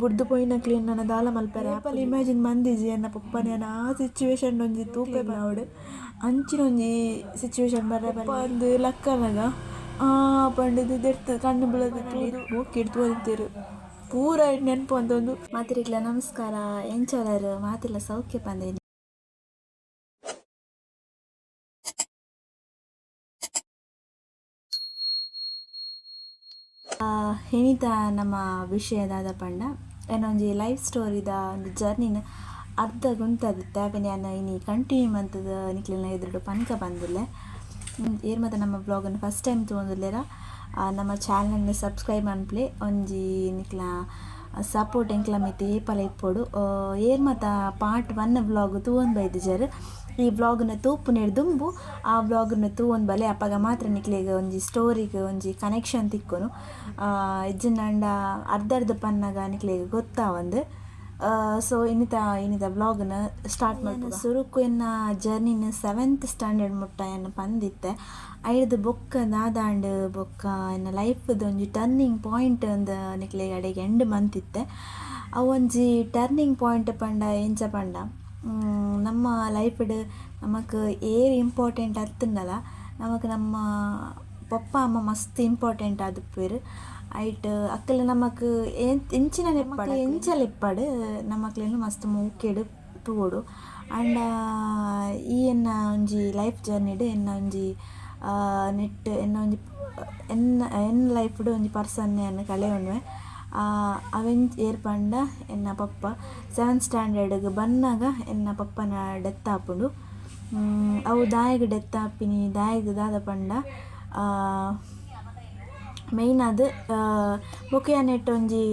ಬುಡ್ದು ಪೋಯಿನಕ್ಲೆ ನನ್ನ ದಾಲ ಮಲ್ಪರೆ ಆಪಲ್ ಇಮ್ಯಾಜಿನ್ ಮಂದಿಜಿ ಎನ್ನ ಪಪ್ಪನೆ ಆ ಸಿಚುವೇಶನ್ ಒಂಜಿ ತೂಪೆ ಬಾವಡ್ ಅಂಚಿನ ಒಂಜಿ ಸಿಚುವೇಶನ್ ಬರ್ರೆ ಒಂದು ಲಕ್ಕನಗ ಪಂಡದು ದೆರ್ತು ಕಣ್ಣು ಬೀಳದು ತೂದು ಬೋಕಿಡ್ತು ಅಂತೀರು ಪೂರ ನೆನಪು ಅಂತ ಒಂದು ಮಾತಿರಿಗ್ಲ ನಮಸ್ಕಾರ ಎಂಚಲರು ಮಾತಿಲ್ಲ ಸೌಖ್ಯ ಪಂದೇನಿ ಏನಿತ ನಮ್ಮ ವಿಷಯದಾದ ಪಂಡ ಏನೊಂಜಿ ಲೈಫ್ ಸ್ಟೋರಿದ ಒಂದು ಜರ್ನಿನ ಅರ್ಧ ಗುಂತದಿತ್ತೆ ಆಪನೆ ನಾನು ಇನಿ ಕಂಟಿನ್ಯೂ ಮಂತದ ನಿಕ್ಲಿನ ಎದುರು ಪನ್ಕ ಬಂದಿಲ್ಲ ಏರ್ ಮತ್ತು ನಮ್ಮ ಬ್ಲಾಗನ್ನು ಫಸ್ಟ್ ಟೈಮ್ ತೊಗೊಂಡಿಲ್ಲೇರ ನಮ್ಮ ಚಾನಲ್ನ ಸಬ್ಸ್ಕ್ರೈಬ್ ಅನ್ಪ್ಲೆ ಒಂಜಿ ನಿಕ್ಲ ಸಪೋರ್ಟ್ ಎಂಕ್ಲ ಮಿತಿ ಏಪಲ ಇಪ್ಪೋಡು ಏರ್ ಮತ್ತು ಪಾರ್ಟ್ 1 ವ್ಲಾಗ್ ತೂವೊಂದು ಬೈದಿಜರು ಈ ವ್ಲಾಗ್ನ ತೂಪು ದುಂಬು ಆ ವ್ಲಾಗ್ನ ತೂವೊಂದು ಬಲೆ ಅಪ್ಪಗ ಮಾತ್ರ ನಿಕ್ಲೆಗ್ ಒಂಜಿ ಸ್ಟೋರಿಗೆ ಒಂಜಿ ಕನೆಕ್ಷನ್ ತಿಕ್ಕೊನು ಇಜ್ಜಿನಂಡ ಅರ್ಧ ಪನ್ನಗ ನಿಕ್ಲೆಗ್ ಗೊತ್ತಾವಂದು ಸೊ ಇನ್ನಿತ ವ್ಲಾಗ್ನ ಸ್ಟಾರ್ಟ್ ಮಾಡ್ಬೋದು ಸುರುಕು ಎನ್ನ ಜರ್ನಿನ 7th ಸ್ಟ್ಯಾಂಡರ್ಡ್ ಮುಟ್ಟ ಎನ್ನ ಪಂದಿತ್ತೆ ಐದು ಬೊಕ್ಕ ದಾದಾಂಡ್ ಬೊಕ್ಕ ಎನ್ನ ಲೈಫ್ದು ಒಂಜಿ ಟರ್ನಿಂಗ್ ಪಾಯಿಂಟ್ ಅಂದ ನಿಕ್ಲೆಗ್ ಅಡೆಗೆ ಎಂಡ್ ಮಂತಿತ್ತೆ ಅವೊಂಜಿ ಟರ್ನಿಂಗ್ ಪಾಯಿಂಟ್ ಪಂಡ ಎಂಚ ಪಂಡ ನಮ್ಮ ಲೈಫ್ಡ್ ನಮಕ್ ಏರ್ ಇಂಪಾರ್ಟೆಂಟ್ ಅತ್ತಂಡಲ ನಮಕ್ ನಮ್ಮ ಪಪ್ಪ ಅಮ್ಮ ಮಸ್ತ್ ಇಂಪಾರ್ಟೆಂಟ್ ಆದುಪ್ಪೇರು ಐಟ್ ಅಕ್ಕಲ ನಮಕ್ ಎಂಚಿನ ನೆಪ್ಪಾಡು ಎಂಚಲ ಇಪ್ಪಾಡು ನಮ್ಮಕ್ಲೇನು ಮಸ್ತ್ ಮೂಕೆಡು ತೂಡು ಆಂಡ ಈ ಎನ್ನ ಒಂಜಿ ಲೈಫ್ ಜರ್ನಿಡ್ ಎನ್ನ ಒಂಜಿ ನೆಟ್ ಎನ್ನ ಒಂಜಿ ಎನ್ನ ಲೈಫ್ಡ್ ಒಂಜಿ ಪರ್ಸನ್ ಎನ್ನ ಕಳೆಯೊಂಡ್ವೆ ಅವೆನ್ ಏರ್ ಪಂಡ ಎನ್ನ ಪಪ್ಪ 7th ಸ್ಟ್ಯಾಂಡರ್ಡ್ಗೆ ಬನ್ನಾಗ ಎನ್ನ ಪಪ್ಪನ ಡೆತ್ ಆಪುಂಡು ಅವು ದಾಯಗ್ ಡೆತ್ ಆಪಿನಿ ದಾಯಗ್ ದಾದ ಪಂಡ ಮೇಯ್ನ್ ಅದು ಬೊಕ ನೆಟ್ ಒಂಜಿ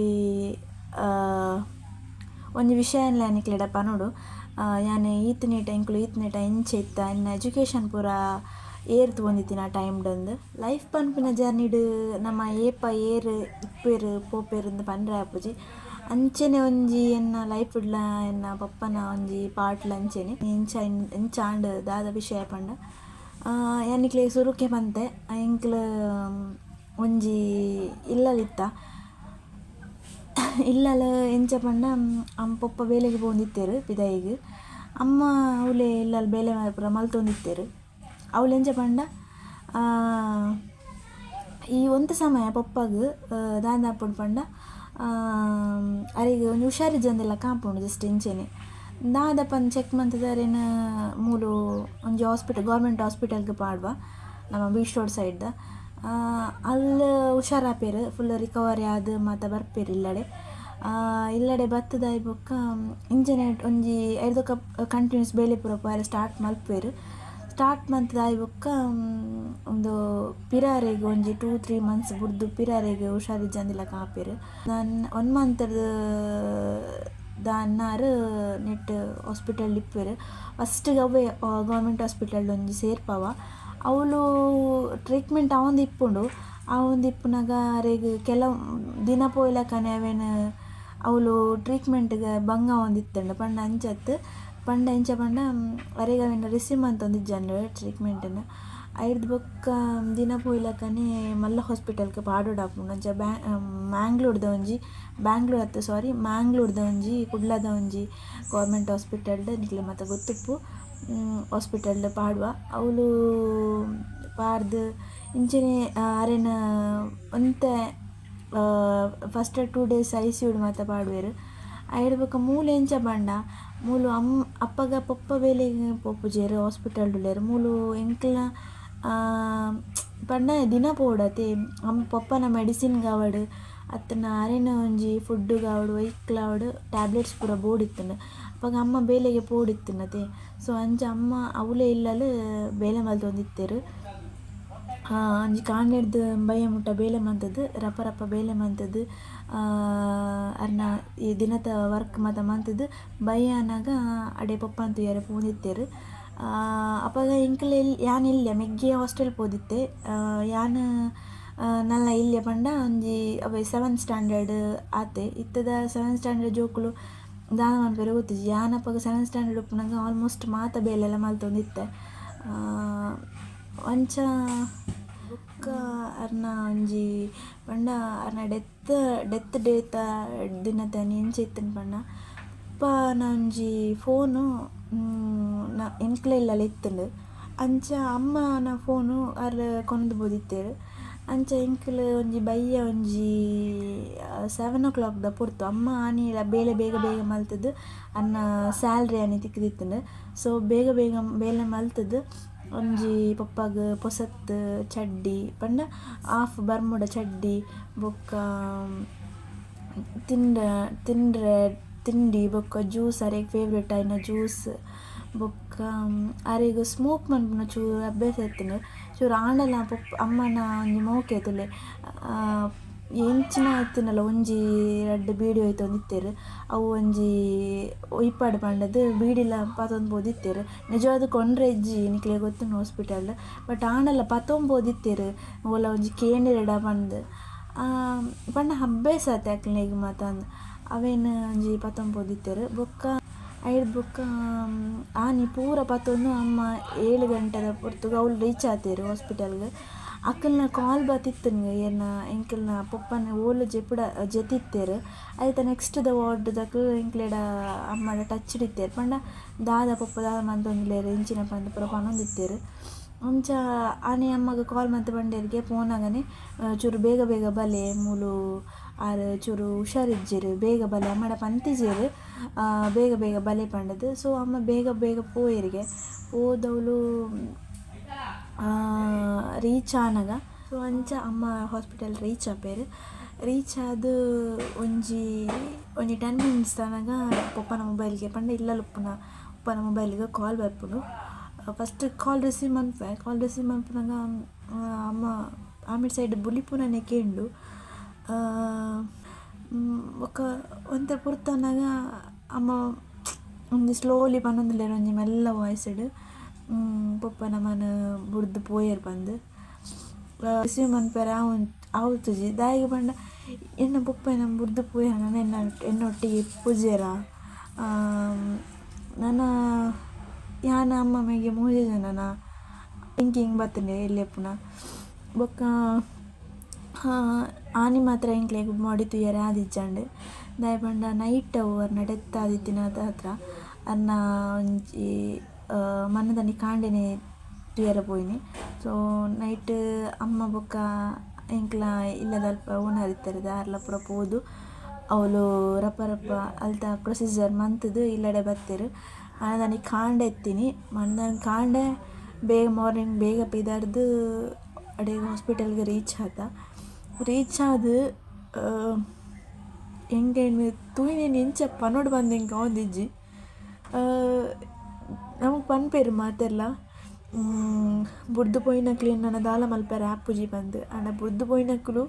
ವಿಷಯನ್ಲ ನಿಕ್ಲೆಡ ಪನೋಡು ಯಾನ್ ಈತ್ನೇಟ ಎಂಚ ಇತ್ತ ಎನ್ನ ಎಜುಕೇಷನ್ ಪೂರ ಏರ್ ತಗೊಂಡಿತ್ತಿನ ಆ ಟೈಮ್ಡಂದು ಲೈಫ್ ಪನ್ಪಿನ ಜರ್ನಿಡ್ ನಮ್ಮ ಏರ್ ಇಪ್ಪೇರು ಪೋಪೇರು ಅಂತ ಪಂಡ್ರೆ ಆಪುಜಿ ಅಂಚೆನೆ ಒಂಜಿ ಎನ್ನ ಲೈಫ್ಡ್ಲ ಎನ್ನ ಪಪ್ಪನ ಒಂಜಿ ಪಾರ್ಟ್ಲ ಅಂಚೆನೆ ಎಂಚಾಂಡ್ ದಾದ ವಿಷಯ ಪಂಡ ಯಾನಿಕ್ಲೆ ಸುರುಕೆ ಪಂತೆ ಎಂಕ್ಲ ಒಂಜಿ ಇಲ್ಲಲಿತ್ತ ಇಲ್ಲಲ ಎಂಚ ಪಂಡ ಪಪ್ಪ ಬೇಲೆಗೆ ಪೋಂದಿತ್ತೇರು ಪಿದಾಯಿಗೆ ಅಮ್ಮ ಅವಳೆ ಇಲ್ಲಲ್ಲಿ ಬೇಲೆ ಪೂರ ಮಲ್ತೊಂದಿತ್ತೇರು ಅವಳು ಎಂಚ ಪಂಡ ಈ ಒಂದು ಸಮಯ ಪಪ್ಪಗ್ ದಾದ ಆಪುಂಡು ಪಂಡ ಅರಿಗೆ ಒಂಜಿ ಹುಷಾರಿಜ್ಜಂದೆಲ್ಲ ಕಾಂಪುಂಡು ಜಸ್ಟ್ ಎಂಚೆನೆ ದಾದ ಪಂದ್ ಚೆಕ್ ಮಂತದಾರೇನ ಮೂಲು ಒಂಜಿ ಗೌರ್ಮೆಂಟ್ ಹಾಸ್ಪಿಟಲ್ಗೆ ಪಾಡ್ವ ನಮ್ಮ ಬೀಚ್ ರೋಡ್ ಸೈಡ್ದ ಅಲ್ಲಿ ಹುಷಾರಾಪೇರು ಫುಲ್ ರಿಕವರಿ ಆದ ಮತ್ತು ಬರ್ಪೇರು ಇಲ್ಲಡೆ ಬತ್ತದಾಯಿ ಬೊಕ್ಕ ಇಂಚನೆ ಒಂಜಿ 5 ಕಂಟಿನ್ಯೂಸ್ ಬೇಲೆ ಪೂರ ಪಾರೆ ಸ್ಟಾರ್ಟ್ ಮಂತದಾಯಿ ಬೊಕ್ಕ ಒಂದು ಪಿರಾರೆಗ್ ಒಂಜಿ 2-3 ಮಂತ್ಸ್ ಬುಡ್ದು ಪಿರಾರೆಗ್ ಹುಷಾರಿಜ್ಜಂದಿಲ್ಲ ಕಾಪೇರು ನಾನು 1 ಮಂತ್ ದಾನ್ನಾರು ನೆಟ್ ಹಾಸ್ಪಿಟಲ್ ಇಪ್ಪೇರು ಫಸ್ಟಿಗೆ ಅವೇ ಗೌರ್ಮೆಂಟ್ ಹಾಸ್ಪಿಟಲ್ ಒಂಜಿ ಸೇರ್ಪವ ಅವಳು ಟ್ರೀಟ್ಮೆಂಟ್ ಇಪ್ಪುಂಡು ಇಪ್ಪುನಾಗ ಅರೆಗ್ ಕೆಲವು ದಿನ ಪೋಯ್ಲಕನೆ ಅವೇನು ಅವಳು ಟ್ರೀಟ್ಮೆಂಟ್ಗೆ ಬಂಗ ಒಂದಿತ್ತಂಡು ಪಂಡ ಅಂಚತ್ತು ಪಂಡ ಎಂಚ ಪಂಡ ಅರೆಗ ಅವೇನು ರಿಸೀವ್ ಅಂತ ಒಂದಿಜ್ಜಂಡು ಟ್ರೀಟ್ಮೆಂಟನ್ನು ಐದು ಬೊಕ್ಕ ದಿನ ಪೋಯ್ಲಕನೆ ಮಲ್ಲ ಹಾಸ್ಪಿಟಲ್ಗೆ ಪಾಡೋಡಾಪುಂಡು ಅಂಚ ಮ್ಯಾಂಗ್ಳೂರ್ದ ಒಂಜಿ ಕುಡ್ಲದ ಒಂಜಿ ಗೌರ್ಮೆಂಟ್ ಹಾಸ್ಪಿಟಲ್ಡ್ ನಿಕ್ಲೆ ಮತ್ತು ಗೊತ್ತುಪ್ಪು ಹಾಸ್ಪಿಟಲ್ಡ್ ಪಾಡುವ ಅವಳು ಪಾಡ್ದು ಇಂಚನೆ ಅರೆನ ಒಂತೆ ಫಸ್ಟ್ 2 days ICUಡ್ ಮಾತ ಪಾಡುವೆರು ಐಡ್ ಬೊಕ್ಕ ಮೂಲು ಎಂಚ ಪಂಡ ಮೂಲು ಅಪ್ಪಗ ಪಪ್ಪ ಬೇಲೆಗೆ ಪೋಪುಜೆರು ಹಾಸ್ಪಿಟಲ್ಡುಲ್ಲೇರು ಮೂಲು ಎಂಕ್ಲ ಪಂಡ ದಿನ ಪೋಡತೆ ಪಪ್ಪನ ಮೆಡಿಸಿನ್ಗೆ ಅವಡು ಅತ್ತನ ಅರೆನ ಒಂಜಿ ಫುಡ್ಡುಗೆ ಅವಡು ವೈಕ್ಲಾವಡು ಟ್ಯಾಬ್ಲೆಟ್ಸ್ ಪೂರ ಬೋಡಿತ್ತಂಡು ಅಪ್ಪಗ ಅಮ್ಮ ಬೇಲೆಗೆ ಪೋಡಿತ್ತನತೆ ಸೊ ಅಂಚ ಅಮ್ಮ ಅವಳೇ ಇಲ್ಲಲು ಬೇಲೆ ಮಲ್ತೊಂದಿತ್ತೇರು ಒಂಜಿ ಕಾಂಡೆಡ್ದು ಬಯ್ಯ ಮುಟ್ಟ ಬೇಲೆ ಮಂತದ್ದು ರಪ್ಪ ಬೇಲೆ ಮಂತದ್ದು ಅರ್ನ ಈ ದಿನದ ವರ್ಕ್ ಮಂತದ್ದು ಬಯ್ಯ ಅನ್ನಾಗ ಅಡೆ ಪಪ್ಪ ಅಂತ ಯಾರು ಪೋಂದಿತ್ತೇರು ಅಪ್ಪಗ ಎಂಕ್ಲೆ ಯಾನ್ ಇಲ್ಲೆ ಮೆಗ್ಗೆ ಹಾಸ್ಟೆಲ್ ಪೋದಿತ್ತೆ ಯಾನ್ ನಲ್ಲ ಇಲ್ಲೆ ಪಂಡ ಒಂಜಿ ಅವೆ 7th ಸ್ಟ್ಯಾಂಡರ್ಡ್ ಆತೆ ಇತ್ತದ 7th ಸ್ಟ್ಯಾಂಡರ್ಡ್ ಜೋಕುಲು ದಾನ ಮನ್ಪೆರೆ ಗೊತ್ತಿಜ್ಜಿ ಯಾನಪ್ಪಗ 7th ಸ್ಟ್ಯಾಂಡರ್ಡ್ ಉಪ್ಪುನಾಗ ಆಲ್ಮೋಸ್ಟ್ ಮಾತ ಬೇಲೆಲ್ಲ ಮಲ್ತೊಂದಿತ್ತೆ ಅಂಚ ಬೊಕ್ಕ ಅರ್ನ ಒಂಜಿ ಪಂಡ ಅರ್ನ ಡೆತ್ ಡೇತ ದಿನದ ಎಂಚ ಇತ್ತನ ಪಂಡ ಪಪ್ಪ ಒಂಜಿ ಫೋನು ಎಂಕ್ಲೆಲ್ಲ ಇತ್ತಂಡು ಅಂಚ ಅಮ್ಮನ ಫೋನು ಕೊನೊಂದು ಬೋದಿತ್ತೇರು. ಅಂಚ ಎಂಕ್ಲ್ ಒಂಜಿ ಬಯ್ಯ ಒಂಜಿ 7 o'clock ಪೊರ್ತು ಅಮ್ಮ ಆನಿಲ ಬೇಲೆ ಬೇಗ ಮಲ್ತದ್ದು ಅನ್ನ ಸ್ಯಾಲ್ರಿ ಆನಿ ತಿಕ್ಕದಿತ್ತಂಡು. ಸೊ ಬೇಲೆ ಮಲ್ತದ್ದು ಒಂಜಿ ಪಪ್ಪಾಗ ಪೊಸತ್ ಚಡ್ಡಿ ಪಂಡ ಹಾಫ್ ಬರ್ಮುಡ ಚಡ್ಡಿ ಬೊಕ್ಕ ತಿಂಡಿ ಬೊಕ್ಕ ಜ್ಯೂಸ್ ಅರೆಗ್ ಫೇವ್ರೆಟ್ ಆಯ್ನ ಜ್ಯೂಸ್ ಬೊಕ್ಕ ಅರೆಗ್ ಸ್ಮೋಕ್ ಮನ್ಪುನ ಚೂರು ಅಭ್ಯಾಸ ಇತ್ತಂಡು. ಚೂರು ಆಂಡಲ ಅಮ್ಮನ ಒಂಜಿ ಮೋಕೆತುಲೆ ಎಂಚಿನ ಇತ್ತಿನಲ್ಲ ಒಂಜಿ 2 ಬೀಡಿ ಒಯ್ತೊಂದಿತ್ತೇರು. ಅವು ಒಂಜಿ ಇಪ್ಪಾಡು ಪಂಡದು ಬೀಡಿಲ ಪತೊಂದುಬೋದಿತ್ತೇರು. ನಿಜವಾದ ಕೊಂಡ್ರೆ ಇಜ್ಜಿ ನಿಕ್ಲೆ ಗೊತ್ತುಂಡು ಹಾಸ್ಪಿಟಲ್. ಬಟ್ ಆಂಡಲ ಪತೊಂಬೋದಿತ್ತೇರು ಓಲ ಒಂಜಿ ಕೇಂದ್ರಡ ಪಂದ್ ಪಂಡ ಅಭ್ಯಾಸ ಆತೆ ಅಕ್ಲೆಗ್ ಮಾತಂದು ಅವೇನು ಒಂಜಿ ಪತೊಂಬೋದಿತ್ತೇರು. ಬೊಕ್ಕ ಬೊಕ್ಕ ಆನಿ ಪೂರ ಪತೊಂದು ಅಮ್ಮ 7 ಗಂಟೆದ ಪೊರ್ತುಗ ಅವ್ಲು ರೀಚ್ ಆತೇರು ಹಾಸ್ಪಿಟಲ್ಗೆ. ಅಕ್ಕಲ್ನ ಕಾಲ್ ಬತ್ತಿತ್ತಂಗೆ ಏನ ಎಂಕಲ್ನ ಪಪ್ಪನ ಓಲು ಜೆತಿತ್ತೇರು. ಆಯ್ತು ನೆಕ್ಸ್ಟ್ ವಾರ್ಡ್ದಕ್ಕೆ ಎಂಕ್ಲೆಡ ಅಮ್ಮಡ ಟಚ್ ಹಿಡಿತೇರು ಪಂಡ ಪಪ್ಪ ಮಂತೊಂದುಲೇರು ಇಂಚಿನ ಪಂದು ಪೂರ ಪನೊಂದಿತ್ತೇರು. ಅಂಚ ಆನೆ ಅಮ್ಮಗ ಕಾಲ್ ಮಂತ್ ಬಂಡೇರಿಗೆ ಫೋನಾಗನೆ ಚೂರು ಬೇಗ ಬಲೆ ಮೂಲು ಚೂರು ಹುಷಾರಿಜ್ಜೇರು ಬೇಗ ಬಲೆ ಅಮ್ಮಡ ಪಂತಿಜೇರು ಬೇಗ ಬಲೆ ಪಂಡದು. ಸೊ ಅಮ್ಮ ಬೇಗ ಪೋಯರಿಗೆ ಹೋದವಳು ರೀಚ್ ಆನಾಗ. ಸೊ ಅಂಚ ಅಮ್ಮ ಹಾಸ್ಪಿಟಲ್ ರೀಚ್ ಆಪೇರು. ರೀಚ್ ಆದ ಒಂಜಿ 10 minutes ತನಕ ಪಪ್ಪನ ಮೊಬೈಲ್ಗೆ ಪಂಡ ಇಲ್ಲಲು ಉಪ್ಪನ ಮೊಬೈಲ್ಗೆ ಕಾಲ್ ಬರ್ಪುಡು. ಫಸ್ಟ್ ಕಾಲ್ ರಿಸೀವ್ ಮನ್ಪುನಾಗ ಅಮ್ಮ ಆಮೇಲೆ ಸೈಡ್ ಬುಲಿಪುನನೆ ಕೇಂಡು ಒಂಥರ ಪುರ್ತನಾಗ ಅಮ್ಮ ಒಂದು ಸ್ಲೋಲಿ ಪನ್ನೊಂದುಲ್ಲೇರು ಒಂಜಿ ಮೆಲ್ಲ ವಾಯ್ಸಡ್ ಪಪ್ಪ ನಮ್ಮನ ಬುಡ್ದು ಪೋಯರ್ ಬಂದು ರಿಸೀವ್ ಮನ್ಪೇರ ಆವತ್ತುಜಿ ದಾಯಿಗೆ ಪಂಡ ಎನ್ನ ಪಪ್ಪ ನಮ್ಮ ಬುಡ್ದು ಪೋಯರ ಎನ್ನೊಟ್ಟಿಗೆ ಪೂಜೆರ ಯಾನ ಅಮ್ಮ ಮೇಗೆ 3 ಜನನ ಥಿಂಕಿಂಗ್ ಬರ್ತಂಡೆ ಎಲ್ಲೇ ಪುನಃ ಬೊಕ್ಕ ಆನಿ ಮಾತ್ರ ಎಂಕ್ಲೆಗ್ ಮಾಡಿ ತುಯ್ಯರೆ ಆದಿಜ್ಜಂಡು ದಾಯ್ ಪಂಡ ನೈಟ್ ಅವ್ರನ್ನ ಡೆತ್ ಆದಿತ್ತಿನ ಹತ್ರ ಅನ್ನ ಒಂಜಿ ಮನ್ನದಲ್ಲಿ ಕಾಂಡೆನೆ ತುಯ್ಯರ ಪೋಯಿನಿ. ಸೊ ನೈಟ್ ಅಮ್ಮ ಬೊಕ್ಕ ಎಂಕ್ಲ ಇಲ್ಲದಲ್ಪ ಓನರಿತ್ತಾರೆ ದಾರ್ಲ ಪೂರ ಪೋದು ಅವಳು ರಪ್ಪ ಅಲ್ತ ಪ್ರೊಸೀಜರ್ ಮಂತದು ಇಲ್ಲಡೆ ಬತ್ತೇರು. ಮನದಾನಿ ಕಾಂಡೆ ಎತ್ತೀನಿ ಮನದಾನಿ ಕಾಂಡೆ ಮಾರ್ನಿಂಗ್ ಬೇಗ ಪಿದಾರ್ದು ಅಡೆ ಹಾಸ್ಪಿಟಲ್ಗೆ ರೀಚ್ ಆದ ಹೆಂಗೆ ತೂಯಿನೇನು ಎಂಚ ಪನೋಡು ಬಂದು ಹೆಂಗೆ ಒಂದಿಜ್ಜಿ ನಮಗೆ ಪನ್ಪೇರು ಮಾತೆಲ್ಲ ಬುಡ್ದು ಪೋಯಿನಕ್ಲು ನನ್ನ ದಾಲ ಮಲ್ಪೇರ ಆಪುಜಿ ಬಂದು ಅಂಡ ಬುಡ್ದು ಪೋಯಿನಕ್ಲು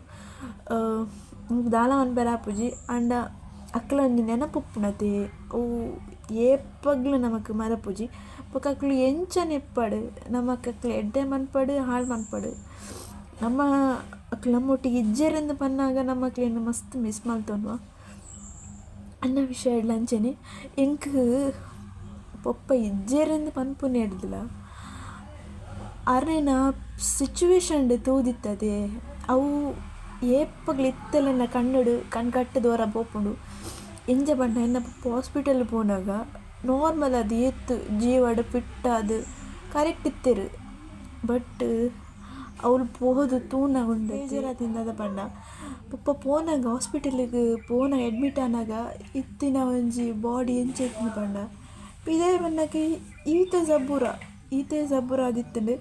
ದಾಲ ಮಲ್ಪೇರ ಆಪುಜಿ ಅಂಡ ಅಕ್ಲ ಒಂದು ನೆನಪುಪ್ಪುನತೆ ಅವು ಏಪಗ್ಲು ನಮಕ್ ಮರಪುಜಿ ಬೊಕ್ಕಕ್ಲು ಎಂಚ ನೆಪ್ಪಾಡು ನಮಕ್ ಅಕ್ಲು ಎಡ್ಡೆ ಮನ್ಪಡು ಹಾಳು ಮನ್ಪಡು ನಮ್ಮ ಅಕ್ಲು ನಮ್ಮೊಟ್ಟಿಗೆ ಇಜ್ಜೇರೆಂದು ಪನ್ನಾಗ ನಮ್ಮ ಅಕ್ಲೇನು ಮಸ್ತ್ ಮಿಸ್ ಮಲ್ತೊನ್ವ ಅನ್ನ ವಿಷಯ ಇಡ್ಲಂಚೆನೆ ಎಂಕ್ ಪಪ್ಪ ಇಜ್ಜೇರೆಂದು ಪನ್ಪುನೆ ಹಿಡ್ದಿಲ್ಲ ಅರೇನ ಸಿಚುವೇಶನ್ ತೂದಿತ್ತದೆ ಅವು ಏಪಗ್ಲು ಇತ್ತಲೆನ್ನ ಕಣ್ಕಟ್ಟದು ಹೊರ ಪೋಪುಂಡು ಎಂಜ ಬಣ್ಣ ಎನ್ನ ಪಪ್ಪ ಹಾಸ್ಪಿಟಲ್ ಪೋನಾಗ ನಾರ್ಮಲ್ ಅದು ಏತ್ತು ಜೀವಡ್ ಫಿಟ್ ಅದು ಕರೆಕ್ಟ್ ಇತ್ತೇರು. ಬಟ್ ಅವಳು ಪೋದು ತೂನಾಗ ಉಂಡು ಬೇಜಾರಾದಿಂದ ಅದ ಪಂಡ ಪಪ್ಪ ಪೋನಾಗ ಹಾಸ್ಪಿಟಲಿಗೆ ಅಡ್ಮಿಟ್ ಆನಾಗ ಇತ್ತಿನ ಒಂಜಿ ಬಾಡಿ ಎಂಚ ಇತ್ತು ಪಂಡ ಇದೇ ಬಣ್ಣಕ್ಕೆ ಈತೆ ಜಬ್ಬುರ ಆದಿತ್ತಂಡು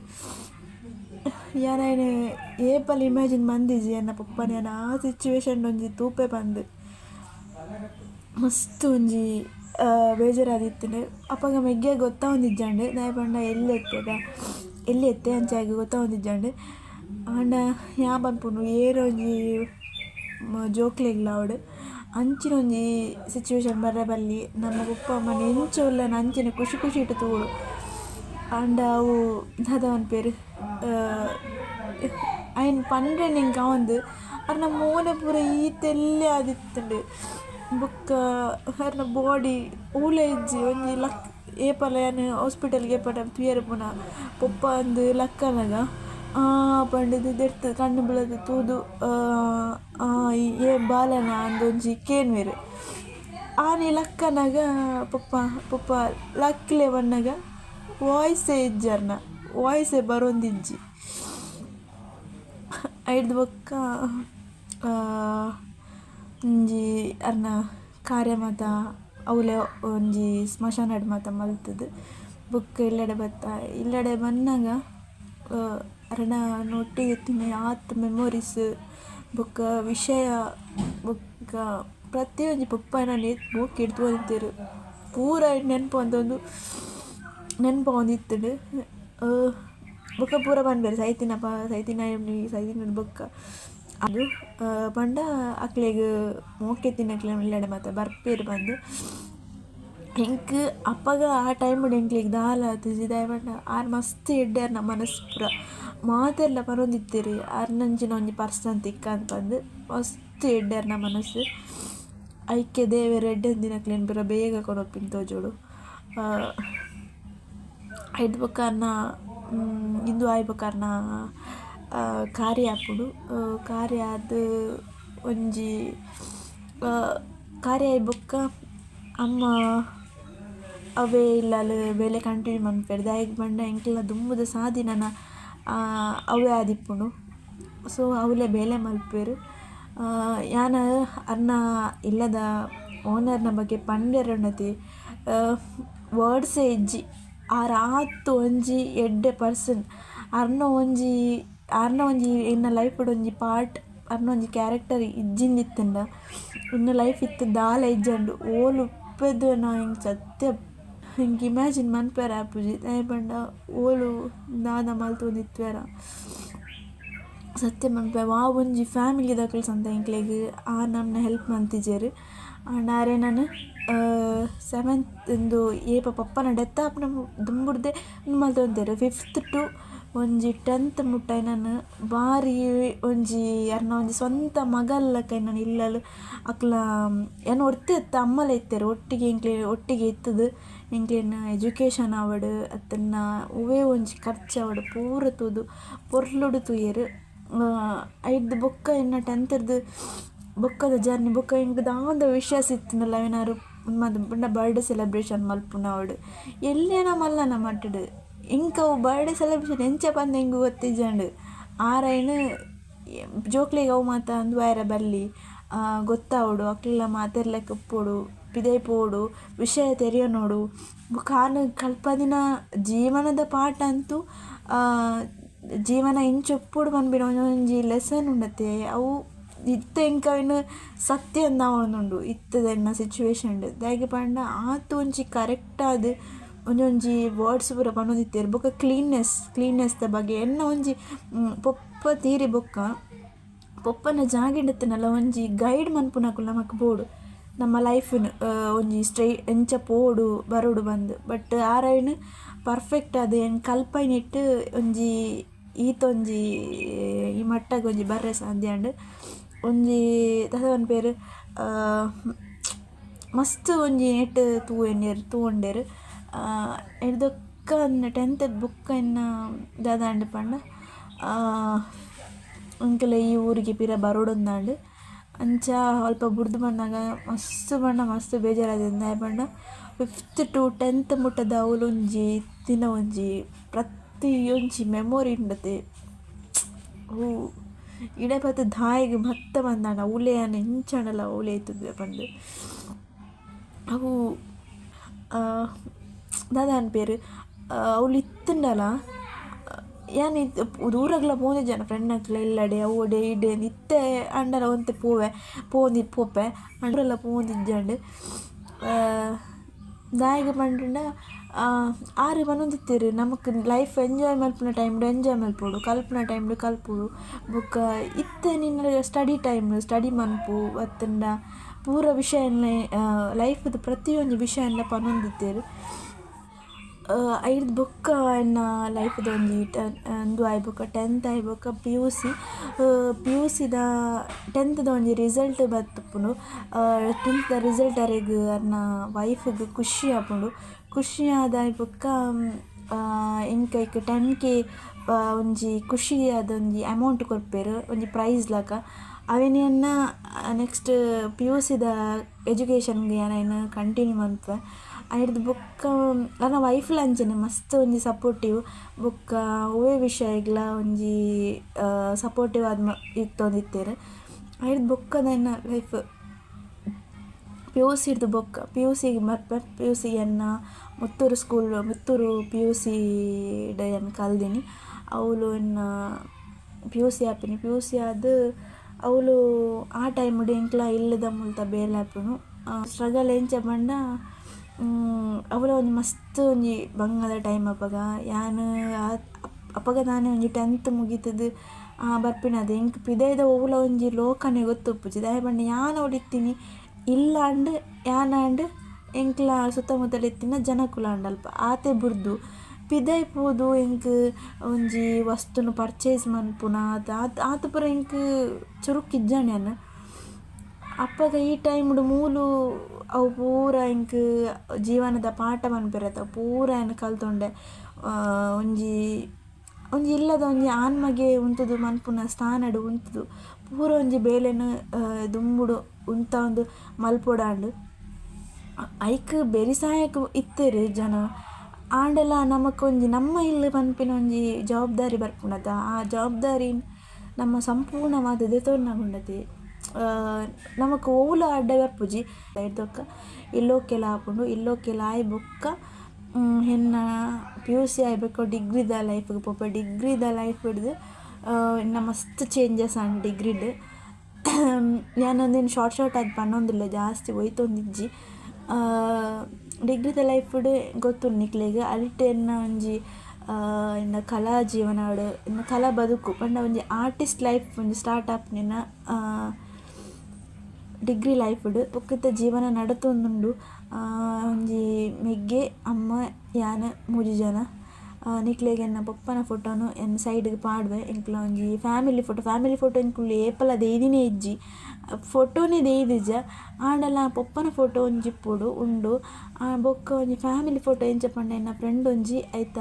ಯಾನೇನು ಏಪಲ್ಲಿ ಇಮ್ಯಾಜಿನ್ ಮಂದಿಜಿ ಎನ್ನ ಪಪ್ಪನ ಆ ಸಿಚುವೇಶನ್ ಒಂಜಿ ತೂಪೆ ಬಂದು ಮಸ್ತ್ ಒಂಜಿ ಬೇಜಾರಾದಿತ್ತಂಡು ಅಪ್ಪಗ ಮೆಗ್ಗೆ ಗೊತ್ತಾವೊಂದಿಜ್ಜಂಡು ದಾಯ ಪಂಡ ಎಲ್ಲಿ ಎತ್ತೆ ಅಂಚಾಗಿ ಗೊತ್ತಾವೊಂದಿಜ್ಜಂಡು ಆಂಡ ಯಾ ಪನ್ಪುನು ಒಂಜಿ ಜೋಕ್ಲೆಗ್ಲ ಅವಡು ಅಂಚಿನ ಒಂಜಿ ಸಿಚುವೇಶನ್ ಬಲ್ಲಿ ನಮ್ಮ ಪಪ್ಪ ಅಮ್ಮನ ಎಂಚ ಉಳ್ಳನ ಅಂಚಿನ ಖುಷಿ ಇಟ್ಟು ತೂಡು ಆಂಡ ಅವು ಅದ ಪನ್ಪೇರು ಅಯ್ಯನ್ ಪಂಡ್ರೆ ನಿಂಗೆ ಅವಂದು ಅವ್ರನ್ನ ಮೋನೆ ಪೂರ ಈತೆಲ್ಲೇ ಆದಿತ್ತಂಡು ಬೊಕ್ಕ ಅವ್ರನ್ನ ಬಾಡಿ ಊಲೆ ಇಜ್ಜಿ ಒಂಜಿ ಏಪಲ ಏನು ಹಾಸ್ಪಿಟಲ್ಗೆ ಏಪಟ ತುಯರ ಪುನಃ ಪಪ್ಪ ಅಂದು ಲಕ್ಕನಾಗ ಪಂಡದು ಕಣ್ಣು ಬೀಳದು ತೂದು ಬಾಲನ ಅಂದೊಂಜಿ ಕೇನ್ವೆರು ಆನೆ ಲಕ್ಕನಾಗ ಪಪ್ಪ ಪಪ್ಪ ಲಕ್ಲೆ ಬನ್ನಾಗ ವಾಯ್ಸೇ ಇಜ್ಜರ್ನ ವಾಯ್ಸೇ ಬರೊಂದಿಜ್ಜಿ ಐಡ್ದು ಬೊಕ್ಕ ಒಂಜಿ ಅರ್ನ ಕಾರ್ಯ ಮಾತ ಅವಲೆ ಒಂಜಿ ಸ್ಮಶಾನಡ್ ಮಾತ ಮಲ್ತದು ಬುಕ್ ಇಲ್ಲಡೆ ಬತ್ತ ಇಲ್ಲಡೆ ಬನ್ನಾಗ ಅರ್ನ ಒಟ್ಟಿಗೆ ಎತ್ತಿನ ಆತ್ ಮೆಮೊರೀಸ್ ಬೊಕ್ಕ ವಿಷಯ ಬೊಕ್ಕ ಪ್ರತಿಯೊಂದು ಪಪ್ಪ ನಾನು ಬುಕ್ ಹಿಡ್ದು ಅಂತೀರು ಪೂರ ನೆನಪು ಅಂತಂದು ನೆನಪು ಒಂದಿತ್ತಡು ಬೊಕ್ಕ ಪೂರ ಬಂದ್ಬೇರು ಸೈತಿನ ಬೊಕ್ಕ ಅದು ಪಂಡ ಅಕ್ಲೆಗ್ ಮೋಕೆ ತಿನ್ನಕ್ಲೆ ಇಲ್ಲಡೆ ಮತ್ತು ಬರ್ಪೇರು ಬಂದು ಹೆಂಗೆ ಅಪ್ಪಗ ಆ ಟೈಮಡ್ ಎಂಕ್ಲಿಗೆ ದಾಲ ತುಜಿದಾಯ ಪಂಡ ಆರು ಮಸ್ತ್ ಎಡ್ಡ್ಯಾರ ನಮ್ಮ ಮನಸ್ಸು ಪೂರ ಮಾತೆಲ್ಲ ಬರೋಂದಿತ್ತೀರಿ ಆರ್ನಂಚಿನ ಒಂಜಿ ಪರ್ಸನ್ ತಿಕ್ಕ ಅಂತ ಬಂದು ಮಸ್ತ್ ಎಡ್ಡ್ಯಾರ ನಮ್ಮ ಮನಸ್ಸು ಐಕ್ಯ ದೇವೇರು ಎಡ್ಡೆಂದಿನಕ್ಲೇನು ಪೂರ ಬೇಗ ಕೊನೊಪ್ಪಿನ ತೋಜೋಡು ಐದು ಬೊಕ್ಕರ್ನ ಇಂದು ಆಯ್ಬೊಕ್ಕರ್ನ ಕಾರ್ಯ ಆಪುಡು ಕಾರ್ಯ ಅದು ಒಂಜಿ ಕಾರ್ಯ ಆಯ್ಬೊಕ್ಕ ಅಮ್ಮ ಅವೇ ಇಲ್ಲಲು ಬೇಲೆ ಕಂಟಿನ್ಯೂ ಮನ್ಪೇರು ದಾಯಿಗೆ ಬಂಡ ಎಂಕ್ಲ ದುಂಬುದ ಸಾದಿನನ ಅವೇ ಆದಿಪ್ಪುಂಡು ಸೊ ಅವಲೇ ಬೇಲೆ ಮಲ್ಪೇರು ಯಾನ ಅರ್ನ ಇಲ್ಲದ ಓನರ್ನ ಬಗ್ಗೆ ಪಂಡೆರೊಂಡತಿ ವರ್ಡ್ಸೇ ಇಜ್ಜಿ ಆತು ಒಂಜಿ ಎಡ್ಡೆ ಪರ್ಸನ್ ಅರ್ನ ಒಂಜಿ ಇನ್ನ ಲೈಫ್ಡ್ ಒಂಜಿ ಪಾರ್ಟ್ ಅರ್ನ ಒಂಜಿ ಕ್ಯಾರೆಕ್ಟರ್ ಇಜ್ಜಿಂದಿತ್ತಂಡ ಇನ್ನ ಲೈಫ್ ಇತ್ತು ದಾಲ ಇಜ್ಜಂಡು ಓಲು ಉಪ್ಪೆದ್ದು ನಾ ಹಿಂಗೆ ಸತ್ಯ ಹಿಂಗೆ ಇಮ್ಯಾಜಿನ್ ಮನ್ಪೇರ ಆಪುಜಿ ಪಂಡ ಓಲು ದಾದ ಮಲ್ತೊಂದಿತ್ವೇರ ಸತ್ಯ ಮನ್ಪೆ ಆ ಒಂಜಿ ಫ್ಯಾಮಿಲಿದಾಕಲ್ಸ್ ಅಂತ ಎಂಕ್ಲೆಗ್ ಆ ನಮ್ಮನ್ನ ಹೆಲ್ಪ್ ಮಂತಿಜೇರು ಆಂಡಾರೆ ನಾನು 7th into ಏಪ ಪಪ್ಪನ death ಆಪನ ದುಂಬುಡ್ದೆ ಮಲ್ತೊಂತೇರು 5th to ಒಂಜಿ 10th ಮುಟ್ಟ ನಾನು ಬಾರಿ ಒಂಜಿ ಅರ್ನ ಒಂಜಿ ಸ್ವಂತ ಮಗಲ್ಲಕ ನಾನು ಇಲ್ಲಲು ಅಕ್ಲ ಏನು ಒರ್ತೆ ಎತ್ತ ಅಮ್ಮಲ ಇತ್ತೇರು ಒಟ್ಟಿಗೆ ಇತ್ತದು ಎಂಕ್ಲೇನು ಎಜುಕೇಷನ್ ಆವಡು ಅತ್ತನ್ನ ಒವೇ ಒಂಜಿ ಖರ್ಚು ಆವಡು ಪೂರ ತೂದು ಪೊರ್ಲುಡು ತೂಯೇರು ಐದು ಬೊಕ್ಕ ಇನ್ನು 10th ಬೊಕ್ಕದ ಜರ್ನಿ ಬೊಕ್ಕ ಹಿಂಗೆ ದಾದ ವಿಷಯ ಸಿಕ್ತಿನಲ್ಲ ಏನಾರು ಪಂಡ ಬರ್ಡೇ ಸೆಲೆಬ್ರೇಷನ್ ಮಲ್ಪುನ ಅವಡು ಎಲ್ಲೇನ ಮಲ್ಲನ ಮಟ್ಟಡು ಇಂಕವು ಬರ್ಡೇ ಸೆಲೆಬ್ರೇಷನ್ ಎಂಚ ಬಂದು ಹೆಂಗೆ ಗೊತ್ತಿಜ್ಜಂಡು ಆರೈನು ಜೋಕ್ಲಿಗೆ ಅವು ಮಾತ ಅಂದು ವಾರ ಬಲ್ಲಿ ಗೊತ್ತಾವಡು ಅಕ್ಲೆಲ್ಲ ಮಾತೆರ್ಲಕ್ಕೆ ಉಪ್ಪೋಡು ಪಿದೈ ಪೋಡು ವಿಷಯ ತೆರೆಯೋ ನೋಡು ಕಾನು ಕಲ್ಪದಿನ ಜೀವನದ ಪಾಠ ಅಂತೂ ಜೀವನ ಇಂಚೊಪ್ಪುಡು ಬಂದ್ಬಿಡ ಒಂಜಿ ಲೆಸನ್ ಉಂಡತೆ ಅವು ಇತ್ತ ಎಂಕವಿನ ಸತ್ಯ ಅಂದಾವೊಂದುಂಡು ಇತ್ತದನ್ನ ಸಿಚುವೇಶನ್ ದಾಯೆ ಪಂಡ ಆತು ಒಂಜಿ ಕರೆಕ್ಟ್ ಆದ್ ಒಂಜೊಂಜಿ ವರ್ಡ್ಸ್ ಪೂರ ಪನ್ನೊಂದಿತ್ತೇರು ಬೊಕ್ಕ ಕ್ಲೀನ್ನೆಸ್ದ ಬಗ್ಗೆ ಎನ್ನ ಒಂಜಿ ಪೊಪ್ಪ ತೀರಿ ಬೊಕ್ಕ ಪೊಪ್ಪನ ಜಾಗಿಂಡತ್ತನಲ್ಲ ಒಂಜಿ ಗೈಡ್ ಮನ್ಪುನಕುಲು ನಮಕ್ ಬೋಡು ನಮ್ಮ ಲೈಫ್ನು ಒಂಜಿ ಎಂಚ ಪೋಡು ಬರೋಡು ಬಂದು ಬಟ್ ಆರೈನು ಪರ್ಫೆಕ್ಟ್ ಅದು ಏನು ಕಲ್ಪೈನಿಟ್ಟು ಒಂಜಿ ಈತೊಂಜಿ ಈ ಮಟ್ಟಗೆ ಒಂಜಿ ಬರ್ರೆ ಸಾಧ್ಯ ಅಂಡ್ ಒಂಜಿ ತಸವನ್ ಪೇರು ಮಸ್ತ್ ಒಂಜಿ ನೆಟ್ ತೂವೊಂಡೇರು ಎಡ್ದೊಕ್ಕ 10th ಬುಕ್ಕ ಇನ್ನ ದಾದಾಂಡ್ ಪಂಡ ಅಂಕಲ ಈ ಊರಿಗೆ ಪಿರ ಬರೋಡೊಂದಾಂಡ್ ಅಂಚ ಅಲ್ಪ ಬುಡ್ದು ಬಂದಾಗ ಮಸ್ತ್ ಬೇಜಾರಾದ ಪಂಡ 5th to 10th ಮುಟ್ಟದ ಅವಲೊಂಜಿ ದಿನ ಒಂಜಿ ಪ್ರತಿಯೊಂಜಿ ಮೆಮೊರಿ ಉಂಡತೆ ಹೂ ಇಡೆ ಬತ್ತು ದಾಯಿಗೆ ಭತ್ತ ಬಂದಾಂಡ ಉಲೆಯನ್ನ ಹೆಂಚಂಡಲ ಉಲೆ ಇತ್ತದ ಪಂಡು ಅವು ದಾದಾ ಅನ್ಪೇರು ಅವಳು ಇತ್ತಂಡಲ್ಲ ಯಾನು ದೂರಗ್ಲ ಪೋಂದಿಜ್ಜನ ಫ್ರೆಂಡ್ ಅಕ್ಲ ಇಲ್ಲಡೆ ಅವಡೆ ಇಡೆ ಇತ್ತೆ ಅಂಡಲ ಒಂತೆ ಪೋಪೆ ಅಂಡ್ರೆಲ್ಲ ಪೋಂದಿಜ್ಜಂಡು ದಾಯಿಗೆ ಪಂಡ ಆರು ಮನೊಂದಿತ್ತೇರು ನಮಕ್ ಲೈಫ್ ಎಂಜಾಯ್ ಮಲ್ಪುನ ಟೈಮ್ಡು ಎಂಜಾಯ್ ಮಲ್ಪೋಡು ಕಲ್ಪುನ ಟೈಮ್ಡು ಕಲ್ಪೋಡು ಬೊಕ್ಕ ಇತ್ತೆ ನಿನ್ನ ಸ್ಟಡಿ ಮನ್ಪು ಅತ್ತಂಡ ಪೂರ ವಿಷಯನ್ನ ಲೈಫ್ದು ಪ್ರತಿಯೊಂದು ವಿಷಯನ್ನ ಪನೊಂದಿತ್ತೇರು ಐದು ಬೊಕ್ಕ ಎನ್ನ ಲೈಫ್ದು ಒಂಜಿ ಅಂದು ಆಯ್ಬೊಕ್ಕ 10th ಆಯ್ಬೊಕ್ಕ PUCದ 10th ಒಂಜಿ ರಿಸಲ್ಟ್ ಬತ್ತುಪ್ಪುಂಡು 10th ರಿಸಲ್ಟ್ ಅರೆಗ್ ಅರ್ನ ವೈಫ್ಗ್ ಖುಷಿ ಆಪುಂಡು ಖುಷಿ ಆದ ಆಯ್ಬೊಕ್ಕ ಇಂಕ 10K ಒಂಜಿ ಖುಷಿ ಅದೊಂಜಿ ಅಮೌಂಟ್ ಕೊರ್ಪೆರ್ ಒಂಜಿ ಪ್ರೈಸ್ ಲಕ ಅವೆನಿಯನ್ನ ನೆಕ್ಸ್ಟ್ PUCದ ಎಜುಕೇಷನ್ಗೆ ಏನು ಕಂಟಿನ್ಯೂ ಮನ್ಪೆ ಐಡ್ದು ಬೊಕ್ಕ ನನ್ನ ವೈಫ್ಲ ಅಂಚನೆ ಮಸ್ತ್ ಒಂಜಿ ಸಪೋರ್ಟಿವ್ ಬೊಕ್ಕ ಒವ್ವೇ ವಿಷಯಗ್ಲ ಒಂಜಿ ಸಪೋರ್ಟಿವ್ ಆದ್ ಇತ್ತೊಂದಿತ್ತೇರು ಐಡ್ದು ಬೊಕ್ಕ ನನ್ನ ಲೈಫ್ PUCಡ್ದು ಬೊಕ್ಕ PUCಗೆ ಮರ್ಪೆ PUC Muttur school Muttur PUC ಕಲ್ದಿನಿ ಅವಳು PUC ಆಪಿನಿ PUC ಆದ್ ಅವಳು ಆ ಟೈಮ್ ಎಂಕ್ಲ ಇಲ್ಲದ ಮುಲ್ತ ಬೇಲೆ ಆಪುನು ಸ್ಟ್ರಗಲ್ ಎಂಚ ಪಂಡ ಅವಳ ಒಂಜಿ ಮಸ್ತ್ ಒಂಜಿ ಬಂಗದ ಟೈಮ್ ಅಪ್ಪಗ ಯಾನು ಅಪ್ಪಗ ನಾನೇ ಒಂಜಿ 10th ಮುಗೀತದ ಬರ್ಪಿನದು ಎಂಕ್ ಪಿದೈದ ಒವ್ಲ ಒಂಜಿ ಲೋಕನೆ ಗೊತ್ತುಪ್ಪುಜಿ ದಾಯ ಪಂಡ ಯಾನ್ ಅವಳಿತ್ತೀನಿ ಇಲ್ಲ ಅಂಡ್ ಯಾನಂಡ್ ಎಂಕ್ಲ ಸುತ್ತಮುತ್ತಲ ಇತ್ತಿನ ಜನಕುಲ ಅಂಡಲ್ಪ ಆತೆ ಬುರ್ದು ಪಿದೈಪೋದು ಎಂಕ್ ಒಂಜಿ ವಸ್ತುನು ಪರ್ಚೇಸ್ ಮನ್ಪುನ ಆತ ಪುರ ಎಂಕ್ ಚುರುಕಿಜ್ಜಾಣ್ಯಾನ ಅಪ್ಪಗ ಈ ಟೈಮ್ಡು ಮೂಲು ಅವು ಪೂರ ಎಂಕ್ ಜೀವನದ ಪಾಠ ಮನ್ಪೆರತ್ತ ಪೂರ ಏನು ಕಲ್ತೊಂಡೆ ಒಂಜಿ ಇಲ್ಲದ ಒಂಜಿ ಆನ್ಮಗೆ ಉಂತುದು ಮನ್ಪುನ ಸ್ಥಾನಡು ಉಂತುದು ಪೂರ ಒಂಜಿ ಬೇಲೆನು ದುಂಬುಡು ಉಂತ ಒಂದು ಮಲ್ಪೊಡಾಂಡು ಐಕ್ ಬೆರಿಸಾಯಕ್ ಇತ್ತೇರು ಜನ ಆಂಡಲ ನಮಕೊಂಜಿ ನಮ್ಮ ಇಲ್ಲಿ ಪನ್ಪಿನ ಒಂಜಿ ಜವಾಬ್ದಾರಿ ಬರ್ಪುಂಡತ ಆ ಜವಾಬ್ದಾರಿ ನಮ್ಮ ಸಂಪೂರ್ಣವಾದ ದೆತೊರ್ನಗುಂಡತೆ ನಮಕ್ ಓವುಲ ಅಡ್ಡ ಬರ್ಪುಜಿ ಇಡ್ದೊಕ್ಕ ಇಲ್ಲೋಕೆಲ ಆಪುಂಡು ಇಲ್ಲೋಕೆಲ ಆಯ್ ಬೊಕ್ಕ ಹೆನ್ನ PUC ಆಯ್ಬೇಕು ಡಿಗ್ರಿದ ಲೈಫ್ಗೆ ಪೋಪ ಡಿಗ್ರಿದ ಲೈಫ್ ಹಿಡ್ದು ಇನ್ನು ಮಸ್ತ್ ಚೇಂಜಸ್ ಆಂಡ್ ಡಿಗ್ರಿಡ್ ನಾನೊಂದೇನು ಶಾರ್ಟ್ ಆದ್ ಪನ್ನೊಂದಿಲ್ಲ ಜಾಸ್ತಿ ಒಯ್ತೊಂದಿಜ್ಜಿ ಡಿಗ್ರಿದ ಲೈಫ್ ಗೊತ್ತು ನಿಕ್ಲೆಗ್ ಅಲ್ಟೆ ಒಂಜಿ ಇನ್ನು ಕಲಾ ಜೀವನಾಡು ಇನ್ನು ಕಲಾ ಬದುಕು ಪಂಡ ಒಂಜಿ ಆರ್ಟಿಸ್ಟ್ ಲೈಫ್ ಒಂಜಿ ಸ್ಟಾರ್ಟ್ ಆಪ್ನಿನ ಡಿಗ್ರಿ ಲೈಫ್ ಒಕ್ಕತ ಜೀವನ ನಡತೊಂದುಂಡು ಒಂಜಿ ಮೆಗ್ಗೆ ಅಮ್ಮ ಯಾನ 3 ಜನ ನಿಕ್ಲೆಗ್ ಎನ್ನ ಪಪ್ಪನ ಫೋಟೋನು ಎನ್ನ ಸೈಡ್ಗೆ ಪಾಡ್ವೆ ಎಂಕ್ಲ ಒಂಜಿ ಫ್ಯಾಮಿಲಿ ಫೋಟೋ ಎಂಕುಲು ಏಪಲ ದೇದಿನೇ ಇಜ್ಜಿ ಫೋಟೋನೇ ದೇಯ್ದಿಜ ಆಂಡಲ ಪಪ್ಪನ ಫೋಟೋ ಒಂಜಿ ಇಪ್ಪುಡು ಉಂಡು ಬೊಕ್ಕ ಒಂಜಿ ಫ್ಯಾಮಿಲಿ ಫೋಟೋ ಎಂಚ ಪಂಡ ಎನ್ನ ಫ್ರೆಂಡ್ ಒಂಜಿ ಐತ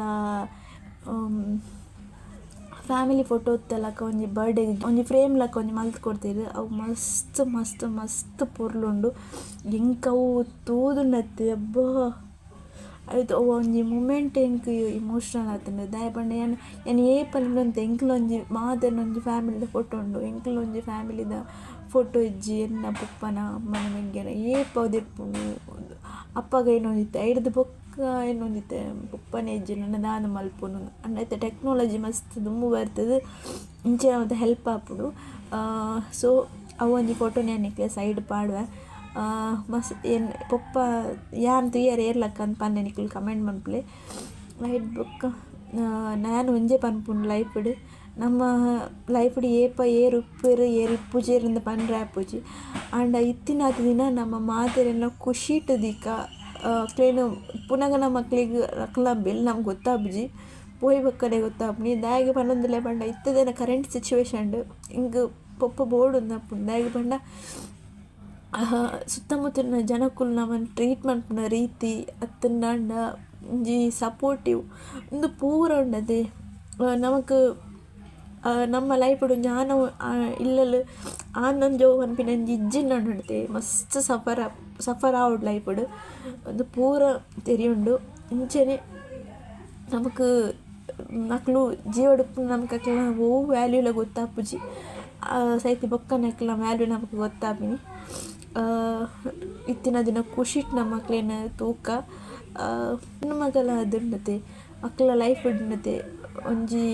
ಫ್ಯಾಮಿಲಿ ಫೋಟೋ ಇತ್ತಲಕ ಒಂಜಿ ಬರ್ಡೇಗೆ ಒಂಜಿ ಫ್ರೇಮ್ ಲಕ ಒಂಜಿ ಮಲ್ತ್ ಕೊಡ್ತೀರು ಅವು ಮಸ್ತ್ ಮಸ್ತ್ ಮಸ್ತ್ ಪೊರ್ಲುಂಡು ಎಂಕ್ ಅವು ತೂದುಂಡತ್ತೆ ಅಬ್ಬಾ ಆಯ್ತು ಅವು ಒಂಜಿ ಮೂಮೆಂಟ್ ಎಂಕ್ ಇಮೋಷ್ನಲ್ ಆತುಂಡು ದಾಯ ಪಂಡ ಏನು ಏಪಲ್ಂತ ಎಂಕ್ಲೊಂಜಿ ಮಾದನೊಂಜಿ ಫ್ಯಾಮಿಲಿದ ಫೋಟೋ ಉಂಡು ಎಂಕ್ಲೊಂಜಿ ಫ್ಯಾಮಿಲಿದ ಫೋಟೋ ಇಜ್ಜಿ ಎನ್ನ ಪಪ್ಪನ ಅಮ್ಮನ ಮೆಗ್ಗೆನ ಏಪದಿಪ್ಪುಂಡು ಅಪ್ಪಗ ಏನೊಂದಿತ್ತೆ ಐಡ್ದು ಬೊಕ್ಕ ಏನೊಂದಿತ್ತೆ ಪಪ್ಪನ ಇಜ್ಜಿ ನನ್ನ ದಾನ ಮಲ್ಪುನು ಅಂಡೈತೆ ಟೆಕ್ನಾಲಜಿ ಮಸ್ತ್ ದುಂಬು ಬರ್ತದೆ ಇಂಚಿನ ಮತ್ತೆ ಹೆಲ್ಪ್ ಆಪುಡು ಸೊ ಅವು ಒಂಜಿ ಫೋಟೋ ನೆನಕ್ಕೆ ಸೈಡ್ ಪಾಡುವೆ ಮಸ್ತ್ ಏನು ಪಪ್ಪ ಯಾನ್ ತುಯ್ಯಾರ ಏರ್ಲಕ್ಕ ಅಂತ ಪನ್ನೆ ನಿಕ್ಲು ಕಮೆಂಟ್ ಮನ್ಪ್ಲೆ ಲೈಟ್ ಬೊಕ್ಕ ನಾನು ಒಂಜೆ ಪನ್ಪುಂಡು ಲೈಫ್ಡ್ ನಮ್ಮ ಲೈಫ್ಡ್ ಏರು ಉಪ್ಪೇರು ಏರು ಇಪ್ಪುಜೇರಿಂದ ಪನ್ರೆ ಆಪುಜಿ ಆಂಡ ಇತ್ತಿನ ದಿನ ನಮ್ಮ ಮಾತೆರೆಲ್ಲ ಖುಷಿಟ್ ದಿಕ್ಕ ಕ್ಲೇನು ಪುನಗ ನಮ್ಮ ಮಕ್ಳಿಗೆ ರಕ್ಲಂಬಿಲ್ ನಮ್ಗೆ ಗೊತ್ತಾಪುಜಿ ಪೋಯ್ ಬಕ್ಕನೆ ಗೊತ್ತಾಪುನಿ ದಾಯಿಗೆ ಪನ್ನೊಂದಿಲ್ಲ ಪಂಡ ಇತ್ತದೇನ ಕರೆಂಟ್ ಸಿಚುವೇಶನ್ ಹಿಂಗೆ ಪಪ್ಪ ಬೋರ್ಡ್ ಉಂದಪ್ಪುಂಡು ದಾಯಿಗೆ ಪಂಡ ಸುತ್ತಮುತ್ತಲಿನ ಜನಕ್ಕುಲು ನಮ್ಮನ್ನು ಟ್ರೀಟ್ ಮನ್ಪುನ ರೀತಿ ಅತ್ತಂಡ ಒಂಜಿ ಸಪೋರ್ಟಿವ್ ಒಂದು ಪೂರ ಉಂಡದೆ ನಮಕ್ ನಮ್ಮ ಲೈಫ್ ಒಂಜಿ ಆನ ಇಲ್ಲಲು ಆನೊಂಜೋ ಪನ್ಪಿನ ಒಂಜಿ ಇಜ್ಜಿನ ಉಂಡತೆ ಮಸ್ತ್ ಸಫರ್ ಆವಡ್ ಲೈಫ್ ಒಂದು ಪೂರ ತೆರಿಯುಂಡು ಇಂಚನೆ ನಮಕ್ ನಕ್ಲು ಜೀವಡುಪ್ಪು ನಮ್ಗೆ ಅಕ್ಲ ಓ ವ್ಯಾಲ್ಯೂಲ ಗೊತ್ತಾಪುಜಿ ಸೈತಿ ಬೊಕ್ಕನ ಅಕ್ಲ ವ್ಯಾಲ್ಯೂ ನಮಗೆ ಗೊತ್ತಾಪಿನಿ ಇತ್ತಿನ ದಿನ ಖುಷಿಟ್ ನಮ್ಮ ಮಕ್ಳೇನ ತೂಕ ಮಗಲ ಅದುಂಡತೆ ಅಕ್ಲ ಲೈಫ್ ಉಂಡತೆ ಒಂಜಿ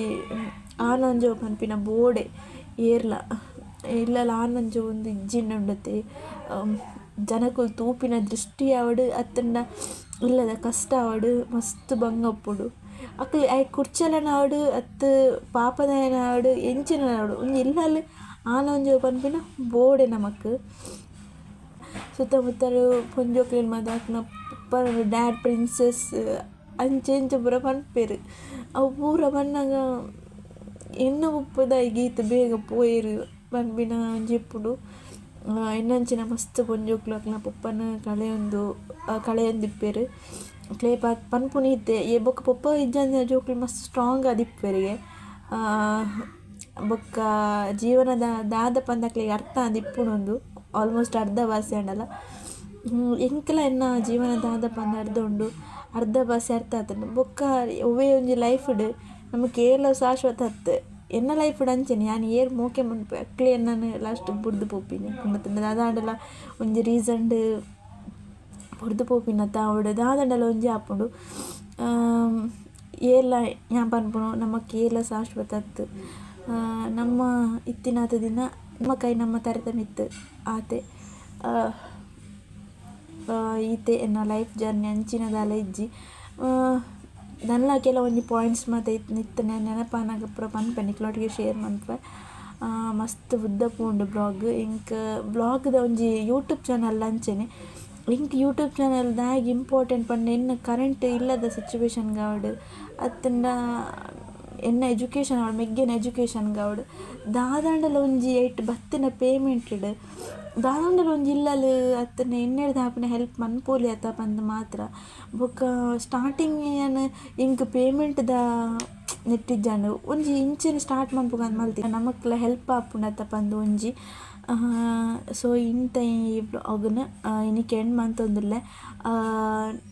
ಆನೊಂಜೋ ಪನ್ಪಿನ ಬೋಡೆ ಏರ್ಲ ಇಲ್ಲಲ ಆನೊಂಜೋ ಒಂದು ಇಜ್ಜಿನ ಉಂಡತೆ ಜನಕ್ಕುಲು ತೂಪಿನ ದೃಷ್ಟಿ ಆವಡು ಅತ್ತಂಡ ಇಲ್ಲದ ಕಷ್ಟ ಆವಡು ಮಸ್ತ್ ಬಂಗಪ್ಪುಡು ಅಕ್ಲು ಐ ಕುರ್ಚಲನ ಆವಡು ಅತ್ತು ಪಾಪದಯನ ಆವಡು ಎಂಚಿನ ಆವಡು ಒಂಜಿ ಇಲ್ಲಲ್ಲಿ ಆನೊಂಜೋ ಪನ್ಪಿನ ಬೋಡೆ ನಮಕ್ ಸುತ್ತಮುತ್ತಲು ಪೊಂಜೋಕ್ಲೇನು ಮಾತಾಡ್ನ ಪಪ್ಪ ಡ್ಯಾಡ್ ಪ್ರಿನ್ಸೆಸ್ ಅಂಚೆಂಚ ಪೂರ ಪನ್ಪೇರು ಅವು ಪೂರ ಬಣ್ಣಗ ಎನ್ನ ಉಪ್ಪದ ಗೀತ ಬೇಗ ಪೋಯರು ಪನ್ಪಿನ ಒಂಜಿಪ್ಪುಡು ಇನ್ನಂಚಿನ ಮಸ್ತ್ ಪೊಂಜೋಕ್ಲು ಅಕ್ಲ ಪಪ್ಪನ ಕಳೆಯೊಂದಿಪ್ಪೇರು ಕ್ಲೇ ಪನ್ಪುನಿ ಇದ್ದೆ ಬೊಕ್ಕ ಪೊಪ್ಪ ಇಜ್ಜಂದಿನ ಜೋಕ್ಲು ಮಸ್ತ್ ಸ್ಟ್ರಾಂಗ್ ಆದಿಪ್ಪೆರಿಗೆ ಬೊಕ್ಕ ಜೀವನದ ದಾದ ಪಂದಕ್ಲೆಗ್ ಅರ್ಥ ಆದಿಪ್ಪುನೊಂದು ಆಲ್ಮೋಸ್ಟ್ ಅರ್ಧ ಭಾಷೆ ಅಂಡಲ್ಲ ಎಂಕಲ ಎನ್ನ ಜೀವನ ದಾದ ಪಂದ ಅರ್ಧ ಭಾಷೆ ಅರ್ಥ ಆತಂಡು ಬೊಕ್ಕ ಒವ್ವೇ ಒಂಜಿ ಲೈಫ್ಡ್ ನಮಕ್ ಏರ್ಲ ಶಾಶ್ವತ ಅತ್ತೆ ಎನ್ನ ಲೈಫ್ಡ್ ಅಂಚೆನೆ ಯಾನ್ ಏರ್ ಮೋಕೆ ಮುನ್ಪೆ ಅಕ್ಲೆ ಎನ್ನನು ಲಾಸ್ಟ್ ಬುಡ್ದು ಪೋಪಿನಿ ಕುಣ್ಣತ್ತಂಡ ದಾದಾಂಡಲ ಒಂಜಿ ರೀಸನ್ಡ್ ಬುಡ್ದು ಪೋಪಿನತ್ತ ಅವಡು ದಾದಾಂಡಲ ಒಂಜಿ ಆಪುಂಡು ಏರ್ಲ ಯಾನ್ ಪನ್ಪುನು ನಮಕ್ ಏರ್ಲ ಶಾಶ್ವತ ಅತ್ತು ನಮ್ಮ ಇತ್ತಿನಾತ ದಿನ ನಮ್ಮ ಕೈ ನಮ್ಮ ತರತಮಿತ್ತು ಆತೆ ಈತೆ ಎನ್ನ ಲೈಫ್ ಜರ್ನಿ ಅಂಚಿನದಾಲ ಇಜ್ಜಿ ನನ್ನ ಕೆಲವೊಂದು ಪಾಯಿಂಟ್ಸ್ ಮತ್ತು ನಿತ್ತ ನೆನಪಾನಾಗ ಪೂರ ಪನ್ಪೆ ನಿಕ್ಲೊಟ್ಟಿಗೆ ಶೇರ್ ಮನ್ಪೆ ಮಸ್ತ್ ಉದ್ದ ಪೂಂಡು ಬ್ಲಾಗ್ ಇಂಕ್ ಬ್ಲಾಗ್ದ ಒಂಜಿ ಯೂಟ್ಯೂಬ್ ಚಾನಲ್ ಅಂಚೆನೆ ಇಂಕ್ ಯೂಟ್ಯೂಬ್ ಚಾನಲ್ದಾಗ ಇಂಪಾರ್ಟೆಂಟ್ ಪಂಡ ಎನ್ನ ಕರೆಂಟ್ ಇಲ್ಲದ ಸಿಚುವೇಶನ್ ಗಾವಡ್ ಅತ್ತಂಡ ಎನ್ನ ಎಜುಕೇಷನ್ ಆವಡ್ ಮೆಗ್ಗೆನ ಎಜುಕೇಷನ್ ಗಾವಡ್ ದಾದಾಂಡಲ ಒಂಜಿ ಐಟ್ ಬತ್ತಿನ ಪೇಮೆಂಟ್ಡ್ ದಾದಾಂಡಲ ಒಂಜಿ ಇಲ್ಲಲು ಅತ್ತನ ಎನ್ನೆಡ್ದು ಆಪಿನ ಹೆಲ್ಪ್ ಮನ್ಪೋಲಿ ಅತ್ತ ಪಂದ್ ಮಾತ್ರ ಬೊಕ್ಕ ಸ್ಟಾರ್ಟಿಂಗ್ ಏನು ಇಂಕ್ ಪೇಮೆಂಟ್ದ ನೆಟ್ಟಿಜ್ಜಾಂಡು ಒಂಜಿ ಇಂಚೆನೆ ಸ್ಟಾರ್ಟ್ ಮನ್ಪುಗಂದು ಮಲ್ತಿ ನಮಕ್ಲ ಹೆಲ್ಪ್ ಆಪುಂಡತ್ತ ಪಂದ್ ಒಂಜಿ ಸೊ ಇಂತ ಈ ವ್ಲಾಗ್ನ ಇನಿಕ್ ಎಂಡ್ ಮಂತೊಂದುಲ್ಲೆ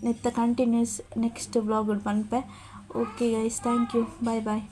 ನೆತ್ತ ಕಂಟಿನ್ಯೂಸ್ ನೆಕ್ಸ್ಟ್ ವ್ಲಾಗ್ ಪನ್ಪೆ okay guys thank you bye